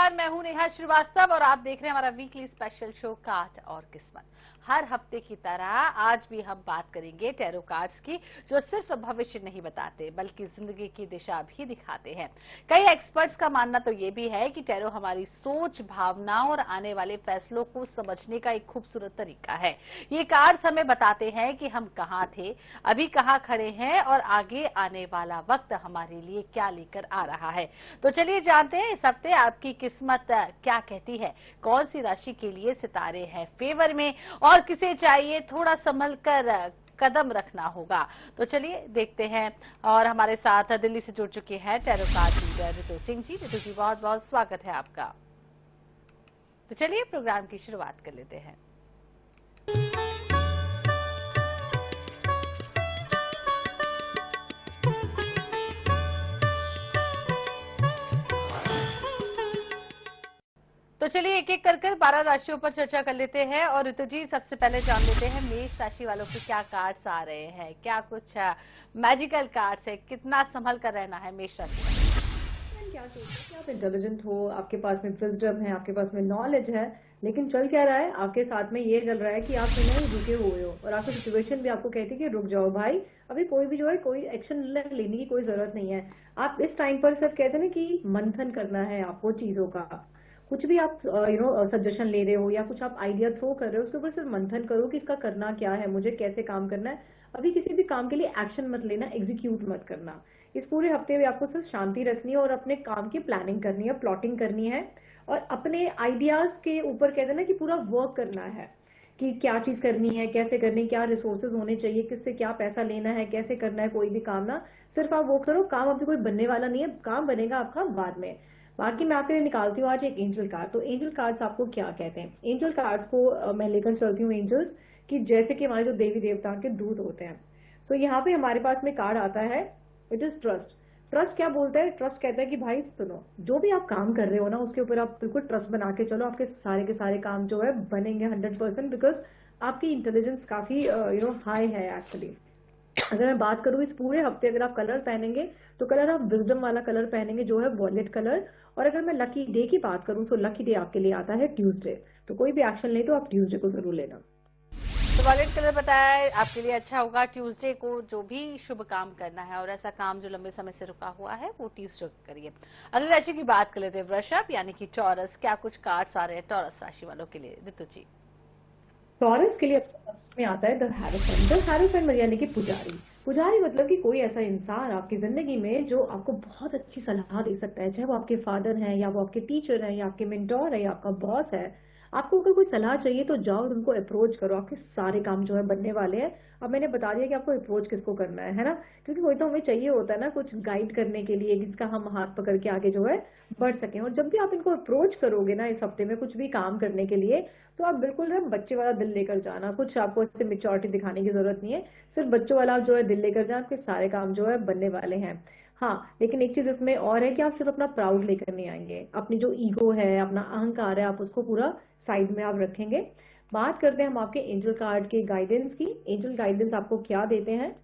नमस्कार, मैं हूं नेहा श्रीवास्तव और आप देख रहे हैं हमारा वीकली स्पेशल शो कार्ड और किस्मत। हर हफ्ते की तरह आज भी हम बात करेंगे टैरो कार्ड्स की, जो सिर्फ भविष्य नहीं बताते बल्कि जिंदगी की दिशा भी दिखाते हैं। कई एक्सपर्ट्स का मानना तो ये भी है कि टैरो हमारी सोच, भावनाओं और आने वाले फैसलों को समझने का एक खूबसूरत तरीका है। ये कार्ड्स हमें बताते हैं कि हम कहाँ थे, अभी कहाँ खड़े हैं और आगे आने वाला वक्त हमारे लिए क्या लेकर आ रहा है। तो चलिए जानते हैं इस हफ्ते आपकी किस्मत क्या कहती है, कौन सी राशि के लिए सितारे हैं फेवर में और किसे चाहिए थोड़ा संभल कर कदम रखना होगा। तो चलिए देखते हैं। और हमारे साथ दिल्ली से जुड़ चुके हैं tarot card reader Ritu Singh ji. Ritu ji, बहुत बहुत स्वागत है आपका। तो चलिए प्रोग्राम की शुरुआत कर लेते हैं। तो चलिए एक एक कर 12 राशियों पर चर्चा कर लेते हैं। और ऋतु जी, सबसे पहले जान लेते हैं मेष राशि वालों के क्या कार्ड्स आ रहे हैं, क्या कुछ मैजिकल कार्ड्स है, कितना संभल कर रहना है मेष राशि वालों। क्या सोचते कि आप इंटेलिजेंट हो, आपके पास में विजडम है, आपके पास में नॉलेज है, लेकिन चल क्या रहा है आपके साथ में ये चल रहा है कि आप नहीं रुके हुए हो और आपकी सिचुएशन भी आपको कहती है कि रुक जाओ भाई, अभी कोई भी जो है कोई एक्शन लेने की कोई जरूरत नहीं है। आप इस टाइम पर सिर्फ कहते हैं ना कि मंथन करना है आपको चीजों का। कुछ भी आप सजेशन ले रहे हो या कुछ आप आइडिया थ्रो कर रहे हो, उसके ऊपर सिर्फ मंथन करो कि इसका करना क्या है, मुझे कैसे काम करना है। अभी किसी भी काम के लिए एक्शन मत लेना, एग्जीक्यूट मत करना। इस पूरे हफ्ते में आपको सिर्फ शांति रखनी है और अपने काम की प्लानिंग करनी है, प्लॉटिंग करनी है और अपने आइडियाज के ऊपर कहते हैं ना कि पूरा वर्क करना है कि क्या चीज करनी है, कैसे करनी है, क्या रिसोर्सेज होने चाहिए, किससे क्या पैसा लेना है, कैसे करना है। कोई भी काम ना सिर्फ आप वो करो, काम अभी कोई बनने वाला नहीं है, काम बनेगा आपका बाद में। बाकी मैं आपके लिए निकालती हूँ आज एक एंजल कार्ड। तो एंजल कार्ड्स आपको क्या कहते हैं? एंजल कार्ड्स को मैं लेकर चलती हूँ एंजल्स कि जैसे कि हमारे जो देवी देवता के दूत होते हैं। सो यहाँ पे हमारे पास में कार्ड आता है, इट इज ट्रस्ट। ट्रस्ट क्या बोलता है? ट्रस्ट कहता है कि भाई सुनो, जो भी आप काम कर रहे हो ना उसके ऊपर आप बिल्कुल ट्रस्ट बना के चलो, आपके सारे के सारे काम जो है बनेंगे 100%, बिकॉज आपकी इंटेलिजेंस काफी हाई है एक्चुअली। अगर मैं बात करूँ इस पूरे हफ्ते, अगर आप कलर पहनेंगे तो कलर आप विजडम वाला कलर पहनेंगे जो है वॉयलेट कलर। और अगर मैं लकी डे की बात करूँ तो लकी डे आपके लिए आता है ट्यूसडे। तो कोई भी एक्शन ले तो आप ट्यूसडे को जरूर लेना। तो वॉलेट कलर बताया है आपके लिए अच्छा होगा। ट्यूसडे को जो भी शुभ काम करना है और ऐसा काम जो लंबे समय से रुका हुआ है वो ट्यूसडे करिए। अगली राशि की बात कर लेते हैं वृषभ यानी कि टॉरस। क्या कुछ कार्ड्स आ रहे हैं टॉरस राशि वालों के लिए ऋतु जी? टॉरस के लिए में आता है द हैरोफेंट। द हैरोफेंट यानी कि पुजारी। पुजारी मतलब कि कोई ऐसा इंसान आपकी जिंदगी में जो आपको बहुत अच्छी सलाह दे सकता है, चाहे वो आपके फादर हैं या वो आपके टीचर हैं या आपके मेंटोर है या आपका बॉस है। आपको अगर कोई सलाह चाहिए तो जाओ उनको अप्रोच करो, आपके सारे काम जो है बनने वाले हैं। अब मैंने बता दिया कि आपको अप्रोच किसको करना है ना, क्योंकि कोई तो हमें चाहिए होता है ना कुछ गाइड करने के लिए, जिसका हम हाथ पकड़ के आगे जो है बढ़ सकें। और जब भी आप इनको अप्रोच करोगे ना इस हफ्ते में कुछ भी काम करने के लिए, तो आप बिल्कुल ना बच्चे वाला दिल लेकर जाना, कुछ आपको इससे मेच्योरिटी दिखाने की जरूरत नहीं है। सिर्फ बच्चों वाला जो है दिल लेकर जाना, आपके सारे काम जो है बनने वाले हैं। हाँ, लेकिन एक चीज इसमें और है कि आप सिर्फ अपना प्राउड लेकर नहीं आएंगे, अपनी जो ईगो है, अपना अहंकार है, आप उसको पूरा साइड में आप रखेंगे। बात करते हैं हम आपके एंजल कार्ड के गाइडेंस की। एंजल गाइडेंस आपको क्या देते हैं?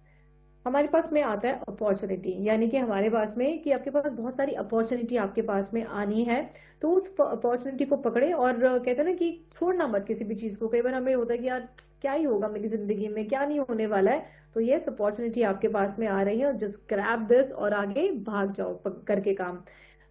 हमारे पास में आता है अपॉर्चुनिटी, यानी कि हमारे पास में कि आपके पास बहुत सारी अपॉर्चुनिटी आपके पास में आनी है। तो उस अपॉर्चुनिटी को पकड़े और कहते हैं ना कि छोड़ना मत किसी भी चीज को। कई बार हमें होता है कि यार क्या ही होगा मेरी जिंदगी में, क्या नहीं होने वाला है। तो ये अपॉर्चुनिटी आपके पास में आ रही है और जस्ट ग्रैब दिस और आगे भाग जाओ करके काम।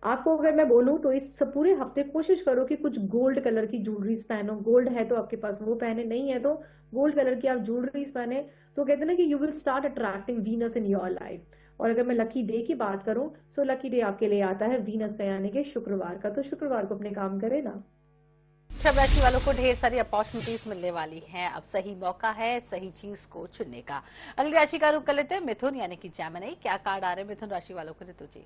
आपको अगर मैं बोलूं तो इस पूरे हफ्ते कोशिश करो कि कुछ गोल्ड कलर की ज्वेलरीज पहनो। गोल्ड है तो आपके पास वो पहने, नहीं है तो गोल्ड कलर की आप ज्वेलरीज पहने। तो कहते हैं ना कि you will start attracting Venus in your life. और अगर मैं लकी डे की बात करूं सो लकी डे आपके लिए आता है वीनस का यानी कि शुक्रवार का। तो शुक्रवार को अपने काम करे ना। वृषभ राशि वालों को ढेर सारी अपॉर्चुनिटीज मिलने वाली हैं। अब सही मौका है सही चीज को चुनने का। अगली राशि का रुख कर लेते हैं मिथुन यानी कि जेमिनी। क्या कार्ड आ रहे हैं मिथुन राशि वालों को ऋतु जी?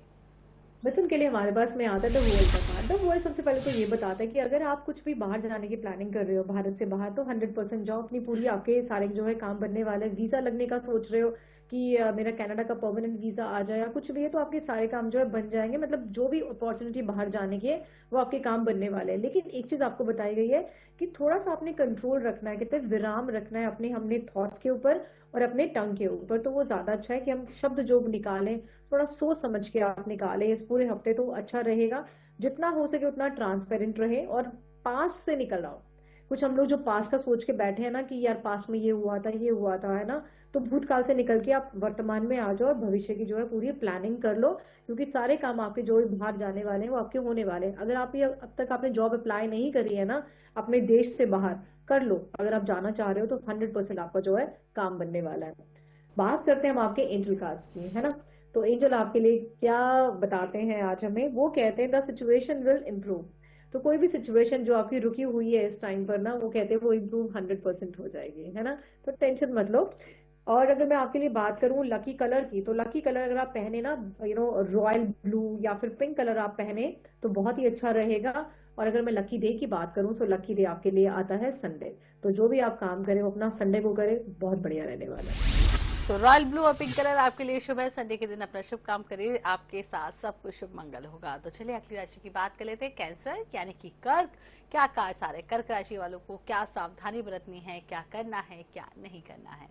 मिथुन के लिए हमारे पास में आता है द वर्ल्ड का कार्ड। द वर्ल्ड सबसे पहले तो ये बताता है कि अगर आप कुछ भी बाहर जाने की प्लानिंग कर रहे हो भारत से बाहर, तो 100% जाओ, अपनी पूरी आपके सारे जो है काम बनने वाले। वीजा लगने का सोच रहे हो कि मेरा कनाडा का परमानेंट वीजा आ जाए या कुछ भी है, तो आपके सारे काम जो है बन जाएंगे। मतलब जो भी अपॉर्चुनिटी बाहर जाने की है वो आपके काम बनने वाले हैं। लेकिन एक चीज आपको बताई गई है कि थोड़ा सा आपने कंट्रोल रखना है, कहते हैं विराम रखना है अपने हमने थॉट्स के ऊपर और अपने टंग के ऊपर। तो वो ज्यादा अच्छा है कि हम शब्द जो निकालें थोड़ा सोच समझ के आप निकालें इस पूरे हफ्ते तो अच्छा रहेगा। जितना हो सके उतना ट्रांसपेरेंट रहे और पास्ट से निकल आओ। कुछ हम लोग जो पास्ट का सोच के बैठे हैं ना कि यार पास्ट में ये हुआ था, है ना, तो भूतकाल से निकल के आप वर्तमान में आ जाओ और भविष्य की जो है पूरी प्लानिंग कर लो, क्योंकि सारे काम आपके जो भी बाहर जाने वाले हैं वो आपके होने वाले हैं। अगर आप ये अब तक आपने जॉब अप्लाई नहीं करी है ना अपने देश से बाहर, कर लो। अगर आप जाना चाह रहे हो तो 100% आपका जो है काम बनने वाला है। बात करते हैं हम आपके एंजल कार्ड्स की, है ना। तो एंजल आपके लिए क्या बताते हैं आज हमें, वो कहते हैं द सिचुएशन विल इम्प्रूव। तो कोई भी सिचुएशन जो आपकी रुकी हुई है इस टाइम पर ना, वो कहते हैं वो इम्प्रूव 100% हो जाएगी, है ना। तो टेंशन मत लो। और अगर मैं आपके लिए बात करूं लकी कलर की, तो लकी कलर अगर आप पहने ना, रॉयल ब्लू या फिर पिंक कलर आप पहने तो बहुत ही अच्छा रहेगा। और अगर मैं लकी डे की बात करूं तो लकी डे आपके लिए आता है संडे। तो जो भी आप काम करें वो अपना संडे को करें, बहुत बढ़िया रहने वाला है। तो रॉयल ब्लू और पिंक कलर आपके लिए शुभ है। संडे के दिन अपना शुभ काम करिए, आपके साथ सब कुछ शुभ मंगल होगा। तो चलिए अगली राशि की बात कर लेते हैं, कैंसर यानी कि कर्क। क्या कार्ड्स आ रहे हैं कर्क राशि वालों को, क्या सावधानी बरतनी है, क्या करना है, क्या नहीं करना है।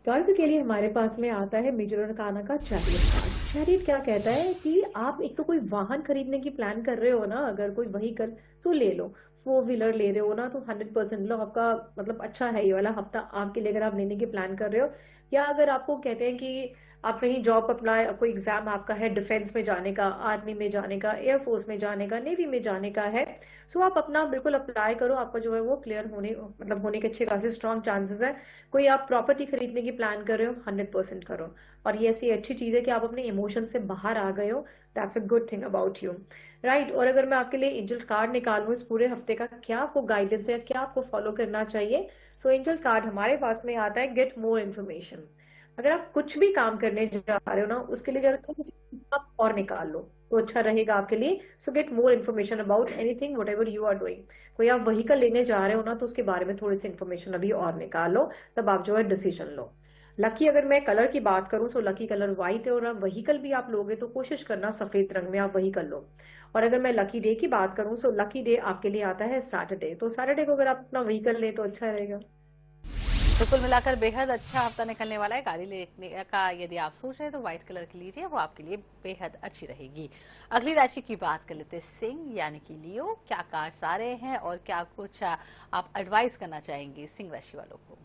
कर्क के लिए हमारे पास में आता है मेजर अरकाना का चैरियट कार्ड। चैरियट क्या कहता है कि आप एक तो कोई वाहन खरीदने की प्लान कर रहे हो ना, अगर कोई व्हीकल तो ले लो। 4 व्हीलर ले रहे हो ना तो 100% लो, आपका मतलब अच्छा है ये वाला हफ्ता आपके लिए, अगर आप लेने की प्लान कर रहे हो। या अगर आपको कहते हैं कि आप कहीं जॉब अप्लाई, कोई एग्जाम आपका है डिफेंस में जाने का, आर्मी में जाने का, एयरफोर्स में जाने का, नेवी में जाने का है, सो आप अपना बिल्कुल अप्लाई करो। आपका जो है वो क्लियर होने मतलब होने के अच्छे खासे स्ट्रॉन्ग चांसेस है। कोई आप प्रॉपर्टी खरीदने की प्लान कर रहे हो, 100% करो। और ये ऐसी अच्छी चीज है कि आप अपने इमोशन से बाहर आ गए हो। That's a good thing about you, right. और अगर मैं आपके लिए एंजल कार्ड निकालूं इस पूरे हफ्ते का, क्या आपको गाइडेंस है, क्या आपको फॉलो करना चाहिए, सो एंजल कार्ड हमारे पास में आता है गेट मोर इन्फॉर्मेशन। अगर आप कुछ भी काम करने जा रहे हो ना, उसके लिए जरा थोड़ी सी चीज़ आप और निकाल लो तो अच्छा रहेगा आपके लिए। So get more information about anything whatever you are doing. कोई आप व्हीकल लेने जा रहे हो ना, तो उसके बारे में थोड़ी सी इन्फॉर्मेशन अभी और निकाल लो, तब आप जो है डिसीजन लो। लकी अगर मैं कलर की बात करूं तो लकी कलर व्हाइट है, और अब व्हीकल भी आप लोगे तो कोशिश करना सफेद रंग में आप व्हीकल लो। और अगर मैं लकी डे की बात करूं तो लकी डे आपके लिए आता है सैटरडे। तो सैटरडे को अगर आप अपना व्हीकल ले तो अच्छा रहेगा। तो कुल मिलाकर बेहद अच्छा हफ्ता निकलने वाला है। गाड़ी लेने का यदि आप सोच रहे हैं तो व्हाइट कलर की लीजिए, वो आपके लिए बेहद अच्छी रहेगी। अगली राशि की बात कर लेते हैं, सिंह यानी कि लियो। क्या कार्ड्स आ रहे हैं और क्या कुछ आप एडवाइस करना चाहेंगे सिंह राशि वालों को।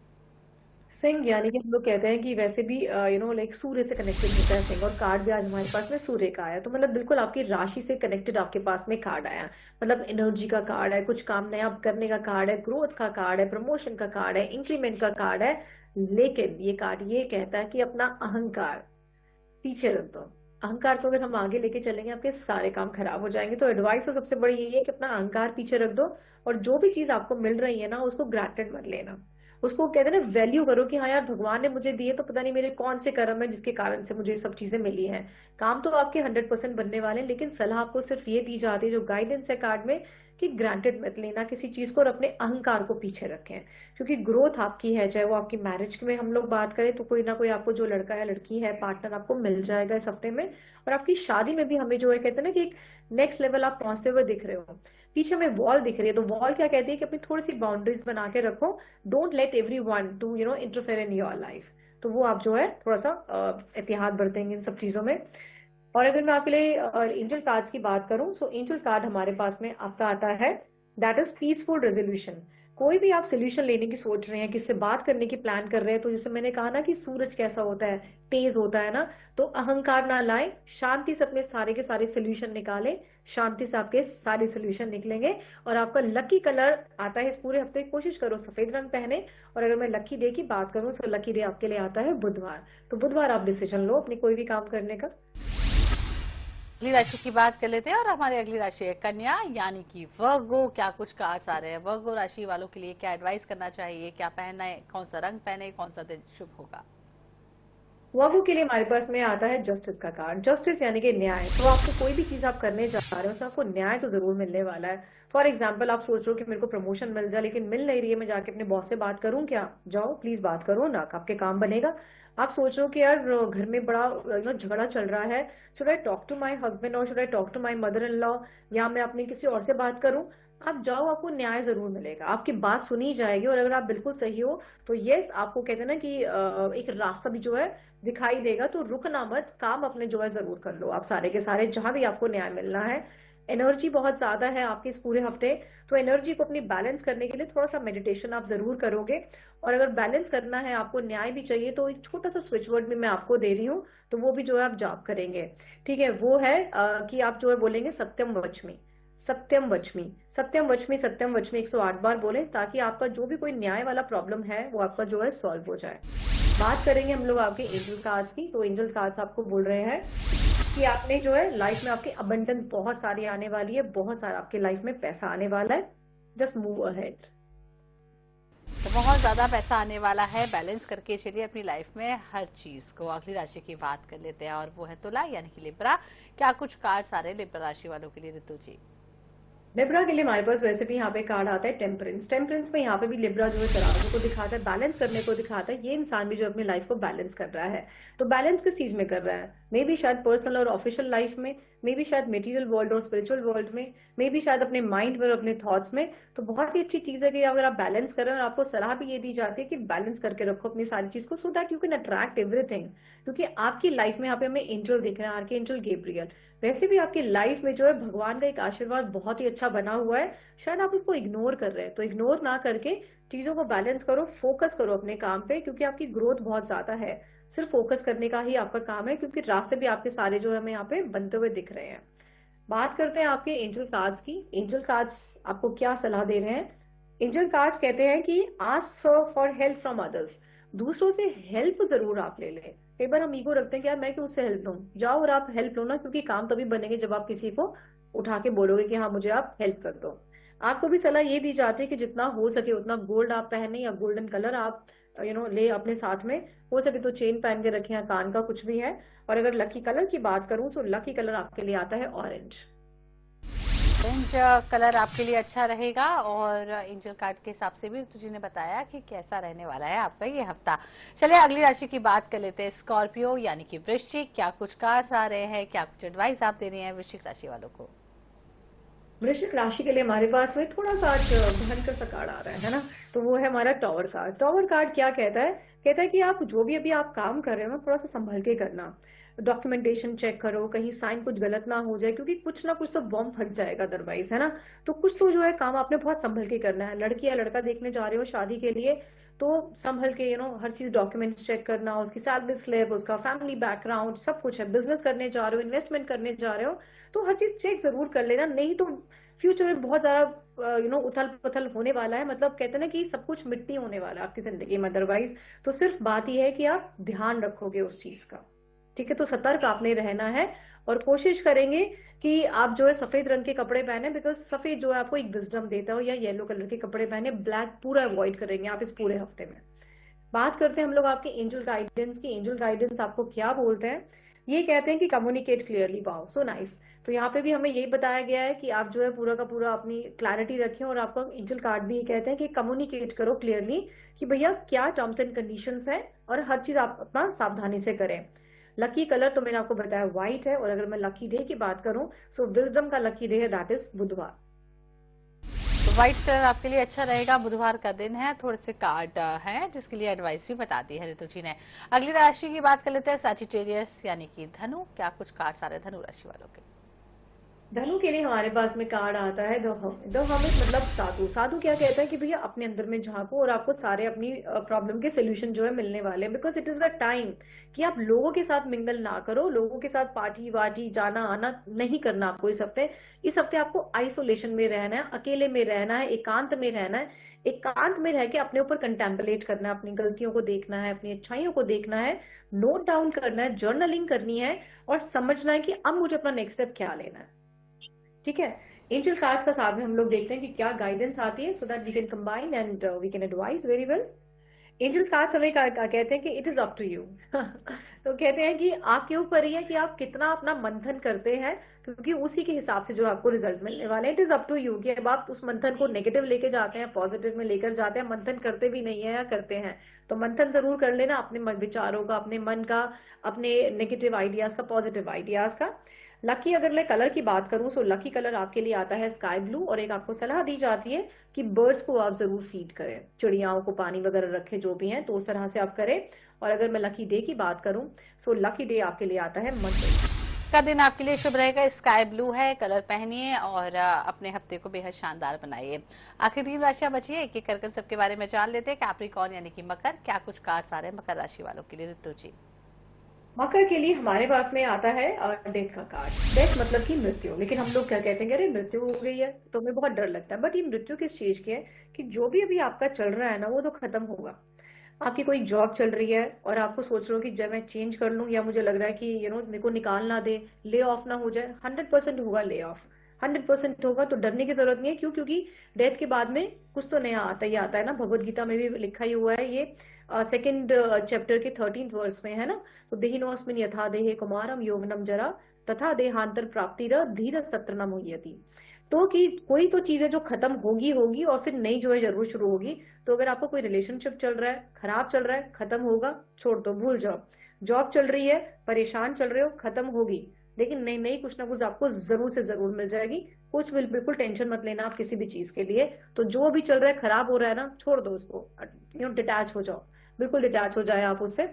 सिंह यानी कि हम लोग कहते हैं कि वैसे भी लाइक सूर्य से कनेक्टेड होता है सिंह, और कार्ड भी आज हमारे पास में सूर्य का आया, तो मतलब बिल्कुल आपकी राशि से कनेक्टेड आपके पास में कार्ड आया। मतलब एनर्जी का कार्ड है, कुछ काम नया करने का कार्ड है, ग्रोथ का कार्ड है, प्रमोशन का कार्ड है, इंक्रीमेंट का कार्ड है। लेकिन ये कार्ड ये कहता है कि अपना अहंकार पीछे रख दो। अहंकार को अगर हम आगे लेके चलेंगे आपके सारे काम खराब हो जाएंगे। तो एडवाइस तो सबसे बड़ी यही है कि अपना अहंकार पीछे रख दो, और जो भी चीज आपको मिल रही है ना उसको ग्रांटेड मत लेना। उसको कहते हैं ना वैल्यू करो कि हाँ यार भगवान ने मुझे दिए, तो पता नहीं मेरे कौन से कर्म है जिसके कारण से मुझे ये सब चीजें मिली हैं। काम तो आपके 100% बनने वाले हैं, लेकिन सलाह आपको सिर्फ ये दी जाती है जो गाइडेंस है कार्ड में, कि ग्रांटेड मत लेना किसी चीज को और अपने अहंकार को पीछे रखें। क्योंकि ग्रोथ आपकी है, चाहे वो आपकी मैरिज में हम लोग बात करें तो कोई ना कोई आपको जो लड़का है लड़की है पार्टनर आपको मिल जाएगा इस हफ्ते में। और आपकी शादी में भी हमें जो है कहते हैं ना कि एक नेक्स्ट लेवल आप पहुंचते हुए दिख रहे हो। पीछे हमें वॉल दिख रही है, तो वॉल क्या कहती है कि अपनी थोड़ी सी बाउंड्रीज बना के रखो। Don't let every one two interfere in your life. तो वो आप जो है थोड़ा सा एहतियात बरतेंगे इन सब चीजों में। और अगर मैं आपके लिए एंजल कार्ड्स की बात करूं तो एंजल कार्ड हमारे पास में आपका आता है दैट इज पीसफुल रेजोल्यूशन। कोई भी आप सोल्यूशन लेने की सोच रहे हैं, किससे बात करने की प्लान कर रहे हैं, तो जैसे मैंने कहा ना कि सूरज कैसा होता है, तेज होता है ना, तो अहंकार ना लाए, शांति से अपने सारे के सारे सोल्यूशन निकालें। शांति से आपके सारे सोल्यूशन निकलेंगे। और आपका लकी कलर आता है इस पूरे हफ्ते, कोशिश करो सफेद रंग पहने। और अगर मैं लकी डे की बात करूं तो लकी डे आपके लिए आता है बुधवार। तो बुधवार आप डिसीजन लो अपनी कोई भी काम करने का। अगली राशि की बात कर लेते हैं, और हमारी अगली राशि है कन्या यानी कि वर्गो। क्या कुछ कार्ड्स आ रहे हैं वर्गो राशि वालों के लिए, क्या एडवाइस करना चाहिए, क्या पहनना है, कौन सा रंग पहने, कौन सा दिन शुभ होगा। वर्गो के लिए हमारे पास में आता है जस्टिस का कार्ड। जस्टिस यानी कि न्याय। तो आपको कोई भी चीज आप करने जा रहे हो उसमें आपको न्याय तो जरूर मिलने वाला है। फॉर एग्जाम्पल आप सोच रहे हो कि मेरे को प्रमोशन मिल जाए लेकिन मिल नहीं रही है, मैं जाके अपने बॉस से बात करूं क्या, जाओ प्लीज बात करो ना, आपके काम बनेगा। आप सोच रहे हो कि यार घर में बड़ा झगड़ा चल रहा है, should I talk to my husband और should I talk to my mother in law, या मैं अपनी किसी और से बात करूं। आप जाओ, आपको न्याय जरूर मिलेगा, आपकी बात सुनी जाएगी, और अगर आप बिल्कुल सही हो तो यस, आपको कहते हैं ना कि एक रास्ता भी जो है दिखाई देगा, तो रुकना मत, काम अपने जो है जरूर कर लो आप सारे के सारे, जहां भी आपको न्याय मिलना है। एनर्जी बहुत ज्यादा है आपकी इस पूरे हफ्ते, तो एनर्जी को अपनी बैलेंस करने के लिए थोड़ा सा मेडिटेशन आप जरूर करोगे। और अगर बैलेंस करना है, आपको न्याय भी चाहिए, तो एक छोटा सा स्विच वर्ड भी मैं आपको दे रही हूँ, तो वो भी जो है आप जाप करेंगे। ठीक है, वो है कि आप जो है बोलेंगे सत्यम वचमी, सत्यम वचमी, सत्यम वचमी, सत्यम वचमी 108 बार बोले, ताकि आपका जो भी कोई न्याय वाला प्रॉब्लम है वो आपका जो है सॉल्व हो जाए। बात करेंगे हम लोग आपके एंजल कार्ड्स की, तो एंजल कार्ड्स आपको बोल रहे हैं कि आपने जो है लाइफ में आपकी अबंडेंस बहुत सारी आने वाली है, बहुत सारा आपके लाइफ में पैसा आने वाला है, जस्ट मूव अहेड। तो बहुत ज्यादा पैसा आने वाला है, बैलेंस करके चलिए अपनी लाइफ में हर चीज को। अगली राशि की बात कर लेते हैं और वो है तुला यानी कि लिब्रा। क्या कुछ कार्ड्स आ रहे हैं लिब्रा राशि वालों के लिए ऋतु जी? लिब्रा के लिए हमारे पास वैसे भी यहाँ पे कार्ड आता है टेम्परेंस। टेम्परेंस में यहाँ पे भी लिब्रा जो है तराजू को दिखाता है, बैलेंस करने को दिखाता है। ये इंसान भी जो अपनी लाइफ को बैलेंस कर रहा है, तो बैलेंस किस चीज में कर रहा है? मे बी शायद पर्सनल और ऑफिशियल लाइफ में, मे बी शायद मटेरियल वर्ल्ड और स्पिरिचुअल वर्ल्ड में, मे बी शायद अपने माइंड में और अपने थॉट्स में। तो बहुत ही अच्छी चीज है कि अगर आप बैलेंस कर रहे हैं, और आपको सलाह भी ये दी जाती है कि बैलेंस करके रखो अपनी सारी चीज को, so that you can attract everything. क्योंकि आपकी लाइफ में यहाँ पे हमें एंजल दिख रहे हैं, आर्के एंजल गैब्रियल। वैसे भी आपकी लाइफ में जो है भगवान का एक आशीर्वाद बहुत ही अच्छा बना हुआ है, शायद आप उसको इग्नोर कर रहे हैं। तो इग्नोर ना करके चीजों को बैलेंस करो, फोकस करो अपने काम पे, क्योंकि आपकी ग्रोथ बहुत ज्यादा है। सिर्फ फोकस करने का ही आपका काम है, क्योंकि रास्ते भी आपके सारे जो है हमें यहाँ पे बनते हुए दिख रहे हैं। बात करते हैं आपके एंजल कार्ड्स की। एंजल कार्ड्स आपको क्या सलाह दे रहे हैं? एंजल कार्ड्स कहते हैं कि ask for help from others. दूसरों से हेल्प जरूर आप ले लें। कई बार हम ईगो रखते हैं कि यार मैं क्यों उससे हेल्प लूं। जाओ और आप हेल्प लो ना, क्योंकि काम तभी बनेंगे जब आप किसी को उठा के बोलोगे कि हाँ मुझे आप हेल्प कर दो। आपको भी सलाह ये दी जाती है कि जितना हो सके उतना गोल्ड आप पहने, या गोल्डन कलर आप ले अपने साथ में। हो सके तो चेन पहन के रखें, या कान का कुछ भी है। और अगर लकी कलर की बात करूं तो लकी कलर आपके लिए आता है ऑरेंज। ऑरेंज कलर आपके लिए अच्छा रहेगा, और एंजल कार्ड के हिसाब से भी ऋतु जी ने बताया कि कैसा रहने वाला है आपका ये हफ्ता। चलिए अगली राशि की बात कर लेते हैं, स्कॉर्पियो यानी कि वृश्चिक। क्या कुछ कार्ड्स आ रहे हैं, क्या कुछ एडवाइस आप दे रहे हैं वृश्चिक राशि वालों को? वृश्चिक राशि के लिए हमारे पास में थोड़ा सा आज भयंकर सा कार्ड आ रहा है ना। तो वो है हमारा टॉवर कार्ड। टॉवर कार्ड क्या कहता है? कहता है कि आप जो भी अभी आप काम कर रहे हो ना, थोड़ा सा संभल के करना। डॉक्यूमेंटेशन चेक करो, कहीं साइन कुछ गलत ना हो जाए, क्योंकि कुछ ना कुछ तो बॉम्ब फट जाएगा अदरवाइज, है ना। तो कुछ तो जो है काम आपने बहुत संभल के करना है। लड़की या लड़का देखने जा रहे हो शादी के लिए, तो संभल के हर चीज डॉक्यूमेंट्स चेक करना, उसकी सैलरी स्लिप, उसका फैमिली बैकग्राउंड सब कुछ है। बिजनेस करने जा रहे हो, इन्वेस्टमेंट करने जा रहे हो, तो हर चीज चेक जरूर कर लेना। नहीं तो फ्यूचर में बहुत ज्यादा उथल पुथल होने वाला है। मतलब कहते हैं ना कि सब कुछ मिट्टी होने वाला है आपकी जिंदगी में अदरवाइज। तो सिर्फ बात यह है कि आप ध्यान रखोगे उस चीज का। ठीक है, तो सतर्क आपने रहना है, और कोशिश करेंगे कि आप जो है सफेद रंग के कपड़े पहने, बिकॉज सफेद जो है आपको एक विजडम देता है। या येलो कलर के कपड़े पहने, ब्लैक पूरा अवॉइड करेंगे आप इस पूरे हफ्ते में। बात करते हैं हम लोग आपके एंजल गाइडेंस की। एंजल गाइडेंस आपको क्या बोलते हैं? ये कहते हैं कि communicate clearly. Wow, so nice. तो यहाँ पे भी हमें यही बताया गया है कि आप जो है पूरा का पूरा अपनी क्लैरिटी रखें, और आपका एंजल कार्ड भी ये कहते हैं कि कम्युनिकेट करो क्लियरली कि भैया क्या टर्म्स एंड कंडीशंस है, और हर चीज आप अपना सावधानी से करें। लकी कलर तो मैंने आपको बताया व्हाइट है, और अगर मैं लकी डे की बात करूं, सो विजडम का लकी डे है, दैट इज बुधवार। तो व्हाइट कलर आपके लिए अच्छा रहेगा, बुधवार का दिन है। थोड़े से कार्ड हैं जिसके लिए एडवाइस भी बता दी है ऋतु जी ने। अगली राशि की बात कर लेते हैं, सैजिटेरियस यानी कि धनु। क्या कुछ कार्ड्स आ रहे हैं धनु राशि वालों के? धनु के लिए हमारे पास में कार्ड आता है द हर्मिट, मतलब साधु। साधु क्या कहता है कि भैया अपने अंदर में झांको, और आपको सारे अपनी प्रॉब्लम के सोल्यूशन जो है मिलने वाले हैं। Because it is the time कि आप लोगों के साथ मिंगल ना करो, लोगों के साथ पार्टी वार्टी जाना आना नहीं करना आपको इस हफ्ते। इस हफ्ते आपको आइसोलेशन में रहना है, अकेले में रहना है, एकांत में रहना है। एकांत में रह के अपने ऊपर कंटेम्पलेट करना है, अपनी गलतियों को देखना है, अपनी अच्छाइयों को देखना है, नोट डाउन करना है, जर्नलिंग करनी है, और समझना है कि अब मुझे अपना नेक्स्ट स्टेप क्या लेना है। ठीक है, एंजल कार्ड्स का साथ में हम लोग देखते हैं कि क्या गाइडेंस आती है, so that we can combine and we can advice very well. Angel cards हमें कहते हैं कि it is up to you. तो कहते हैं कि आपके ऊपर ही है कि आप कितना अपना मंथन करते हैं, क्योंकि उसी के हिसाब से जो आपको रिजल्ट मिलने वाले। It is up to you कि अब आप उस मंथन को नेगेटिव लेके जाते हैं, पॉजिटिव में लेकर जाते हैं, मंथन करते भी नहीं है या करते हैं। तो मंथन जरूर कर लेना अपने विचारों का, अपने मन का, अपने नेगेटिव आइडियाज का, पॉजिटिव आइडियाज का। लकी अगर मैं कलर की बात करूं तो लकी कलर आपके लिए आता है स्काई ब्लू, और एक आपको सलाह दी जाती है कि बर्ड्स को आप जरूर फीड करें, चिड़ियाओं को पानी वगैरह रखें जो भी है, तो उस तरह से आप करें। और अगर मैं लकी डे की बात करूं तो लकी डे आपके लिए आता है मंडे। का दिन आपके लिए शुभ रहेगा, स्काई ब्लू है, कलर पहनिए और अपने हफ्ते को बेहद शानदार बनाइए। आखिर 3 राशियां बची है, एक एक कर सबके बारे में जान लेते हैं। कैप्रिकॉर्न यानी कि मकर, क्या कुछ कार्ड्स आ रहे हैं मकर राशि वालों के लिए ऋतु जी? मकर के लिए हमारे पास में आता है डेथ का कार्ड। डेथ मतलब कि मृत्यु, लेकिन हम लोग क्या कहते हैं कि अरे मृत्यु हो गई है, तो हमें बहुत डर लगता है। बट ये मृत्यु किस चीज की है कि जो भी अभी आपका चल रहा है ना वो तो खत्म होगा। आपकी कोई जॉब चल रही है और आपको सोच रहे हो कि जब मैं चेंज कर लूं, या मुझे लग रहा है कि मेरे को निकाल ना दे, ले ऑफ ना हो जाए, 100% होगा ले ऑफ, 100% होगा। तो डरने की जरूरत नहीं है। क्यों? क्योंकि डेथ के बाद में कुछ तो नया आता ही आता है ना। भगवत गीता में भी लिखा ही हुआ है ये, सेकंड चैप्टर के 13th वर्स में है ना। तो देहिनोऽस्मिन् यथा देहे कुमारम यौवनम जरा तथा देहांतर प्राप्तिर् धीर सत्र न मुह्यति। तो कि कोई तो चीज है जो खत्म होगी होगी और फिर नई जो है जरूर शुरू होगी। तो अगर आपको कोई रिलेशनशिप चल रहा है, खराब चल रहा है, खत्म होगा, छोड़ दो, भूल जाओ। जॉब चल रही है, परेशान चल रहे हो, खत्म होगी, लेकिन नई नई कुछ ना कुछ आपको जरूर से जरूर मिल जाएगी। कुछ बिल्कुल टेंशन मत लेना आप किसी भी चीज के लिए। तो जो भी चल रहा है, खराब हो रहा है ना, छोड़ दो उसको, डिटैच हो जाओ, बिल्कुल डिटैच हो जाए आप उससे।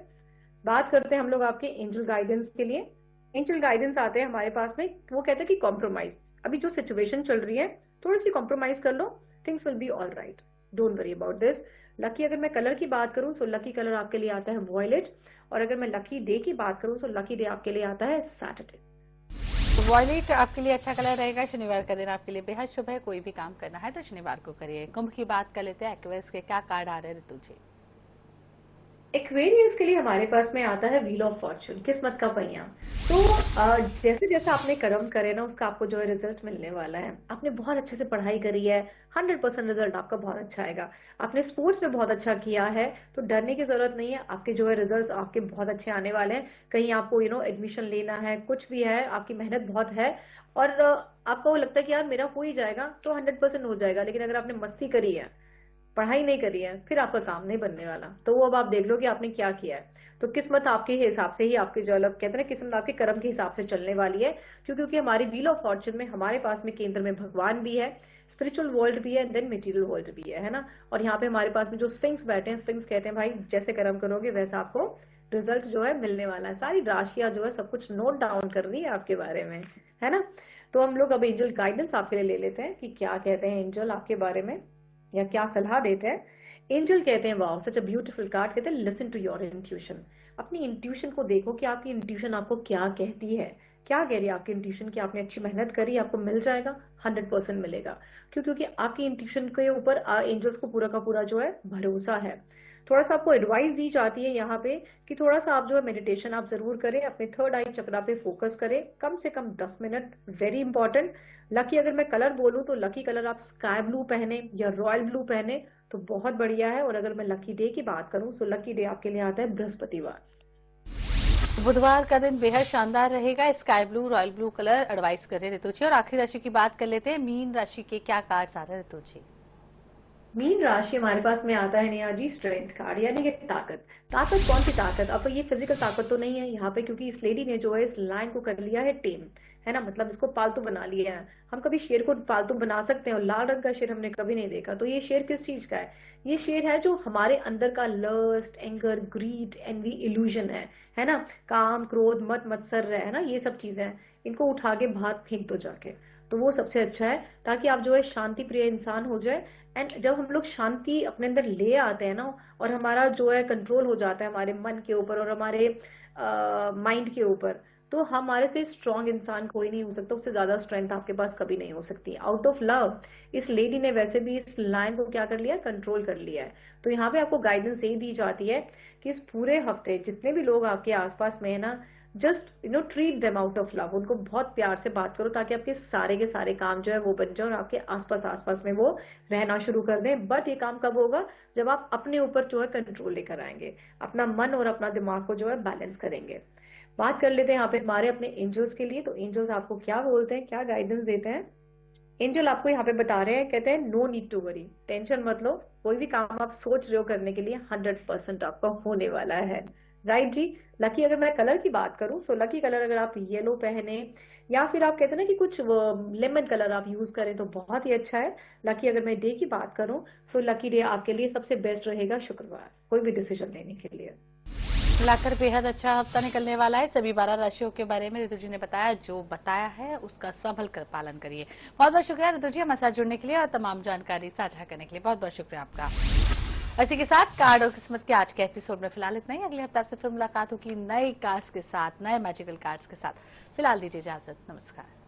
बात करते हैं हम लोग आपके एंजल गाइडेंस के लिए। एंजल गाइडेंस आते हैं हमारे पास में, वो कहते हैं कि कॉम्प्रोमाइज, अभी जो सिचुएशन चल रही है थोड़ी सी कॉम्प्रोमाइज कर लो, things will be all right, don't worry about this. Lucky अगर मैं कलर की बात करूं तो लकी कलर आपके लिए आता है वॉयलेट, और अगर मैं लकी डे की बात करूं तो लकी डे आपके लिए आता है सैटरडे। वॉयलेट आपके लिए अच्छा कलर रहेगा। शनिवार का दिन आपके लिए बेहद शुभ है, कोई भी काम करना है तो शनिवार को करिए। कुंभ की बात कर लेते हैं, एक्वेरियस के क्या कार्ड आ रहे हैं ऋतु जी? एक्वेरियस के लिए हमारे पास में आता है व्हील ऑफ फॉर्चून, किस्मत का पहिया। तो जैसे जैसे आपने कर्म करे ना, उसका आपको जो है रिजल्ट मिलने वाला है। आपने बहुत अच्छे से पढ़ाई करी है, 100% रिजल्ट आपका बहुत अच्छा आएगा। आपने स्पोर्ट्स में बहुत अच्छा किया है, तो डरने की जरूरत नहीं है। आपके जो है रिजल्ट्स आपके बहुत अच्छे आने वाले हैं। कहीं आपको एडमिशन लेना है, कुछ भी है, आपकी मेहनत बहुत है और आपको वो लगता है कि यार मेरा हो ही जाएगा, तो 100% हो जाएगा। लेकिन अगर आपने मस्ती करी है, पढ़ाई नहीं करी है, फिर आपका काम नहीं बनने वाला। तो वो अब आप देख लो कि आपने क्या किया है। तो किस्मत आपके हिसाब से ही, आपके जो अलग कहते हैं ना, किस्मत आपके कर्म के हिसाब से चलने वाली है। क्योंकि हमारी व्हील ऑफ फॉर्चून में हमारे पास में केंद्र में भगवान भी है, स्पिरिचुअल वर्ल्ड भी है, देन मटेरियल वर्ल्ड भी है ना। और यहाँ पे हमारे पास में जो स्फिंक्स बैठे हैं, स्फिंक्स कहते हैं भाई जैसे कर्म करोगे वैसा आपको रिजल्ट जो है मिलने वाला है। सारी राशियां जो है सब कुछ नोट डाउन कर रही है आपके बारे में, है ना। तो हम लोग अब एंजल गाइडेंस आपके लिए ले लेते हैं कि क्या कहते हैं एंजल आपके बारे में, या क्या सलाह देते हैं। एंजल कहते हैं wow such a beautiful card, कहते हैं लिसन टू योर इंट्यूशन। अपनी इंट्यूशन को देखो कि आपकी इंट्यूशन आपको क्या कहती है, क्या कह रही है आपकी इंट्यूशन की। आपने अच्छी मेहनत करी, आपको मिल जाएगा, 100% मिलेगा। क्यों? क्योंकि आपकी इंट्यूशन के ऊपर एंजल्स को पूरा का पूरा जो है भरोसा है। थोड़ा सा आपको एडवाइस दी जाती है यहाँ पे कि थोड़ा सा आप जो है मेडिटेशन आप जरूर करें, अपने थर्ड आई चक्रा पे फोकस करें, कम से कम 10 मिनट, वेरी इंपॉर्टेंट। लकी अगर मैं कलर बोलूं तो लकी कलर आप स्काई ब्लू पहने या रॉयल ब्लू पहने तो बहुत बढ़िया है। और अगर मैं लकी डे की बात करूं तो लकी डे आपके लिए आता है बृहस्पतिवार। बुधवार का दिन बेहद शानदार रहेगा, sky blue, royal blue colour advice कर रहे हैं ऋतु जी। और आखिरी राशि की बात कर लेते हैं, मीन राशि के क्या कार्ड्स आ रहे हैं ऋतु जी? मीन राशि हमारे पास में आता है नेहा जी स्ट्रेंथ कार्ड, यानी कि ताकत। ताकत कौन सी ताकत? अब ये फिजिकल ताकत तो नहीं है यहाँ पे, क्योंकि इस लेडी ने जो है इस लाइन को कर लिया है टेम, है ना, मतलब इसको पालतू बना लिया है। हम कभी शेर को पालतू बना सकते हैं, और लाल रंग का शेर हमने कभी नहीं देखा। तो ये शेर किस चीज का है? ये शेर है जो हमारे अंदर का lust, anger, greed, envy, illusion है ना। काम, क्रोध, मत, मत्सर है ना, ये सब चीजें हैं। इनको उठा के बाहर फेंक दो जाके, तो वो सबसे अच्छा है, ताकि आप जो है शांति प्रिय इंसान हो जाए। एंड जब हम लोग शांति अपने अंदर ले आते हैं ना, और हमारा जो है कंट्रोल हो जाता है हमारे मन के ऊपर और हमारे माइंड के ऊपर, तो हमारे से स्ट्रांग इंसान कोई नहीं हो सकता। उससे ज्यादा स्ट्रेंथ आपके पास कभी नहीं हो सकती। आउट ऑफ लव इस लेडी ने वैसे भी इस लाइन को क्या कर लिया, कंट्रोल कर लिया है। तो यहाँ पे आपको गाइडेंस यही दी जाती है कि इस पूरे हफ्ते जितने भी लोग आपके आसपास में है ना, just treat them out of love. उनको बहुत प्यार से बात करो, ताकि आपके सारे के सारे काम जो है वो बन जाए और आपके आसपास में वो रहना शुरू कर दें। बट ये काम कब होगा? जब आप अपने ऊपर जो है कंट्रोल लेकर आएंगे, अपना मन और अपना दिमाग को जो है बैलेंस करेंगे। बात कर लेते हैं यहाँ पे हमारे अपने एंजल्स के लिए। तो एंजल्स आपको क्या बोलते हैं, क्या गाइडेंस देते हैं? एंजल आपको यहाँ पे बता रहे हैं, कहते हैं no need to worry, tension मत लो। कोई भी काम आप सोच रहे हो करने के लिए, 100% आपका होने वाला है। राइट जी। लकी अगर मैं कलर की बात करूं, सो लकी कलर अगर आप येलो पहने या फिर आप कहते हैं ना कि कुछ लेमन कलर आप यूज करें तो बहुत ही अच्छा है। लकी अगर मैं डे की बात करूं, सो लकी डे आपके लिए सबसे बेस्ट रहेगा शुक्रवार, कोई भी डिसीजन लेने के लिए। मिलाकर बेहद अच्छा हफ्ता निकलने वाला है। सभी 12 राशियों के बारे में ऋतु जी ने बताया, जो बताया है उसका संभल कर पालन करिए। बहुत बहुत शुक्रिया ऋतु जी हमारे साथ जुड़ने के लिए और तमाम जानकारी साझा करने के लिए। बहुत बहुत शुक्रिया आपका। इसी के साथ कार्ड और किस्मत के आज के एपिसोड में फिलहाल इतना ही। अगले हफ्ते आपसे फिर मुलाकात होगी नए कार्ड्स के साथ, नए मैजिकल कार्ड्स के साथ। फिलहाल दीजिए इजाजत, नमस्कार।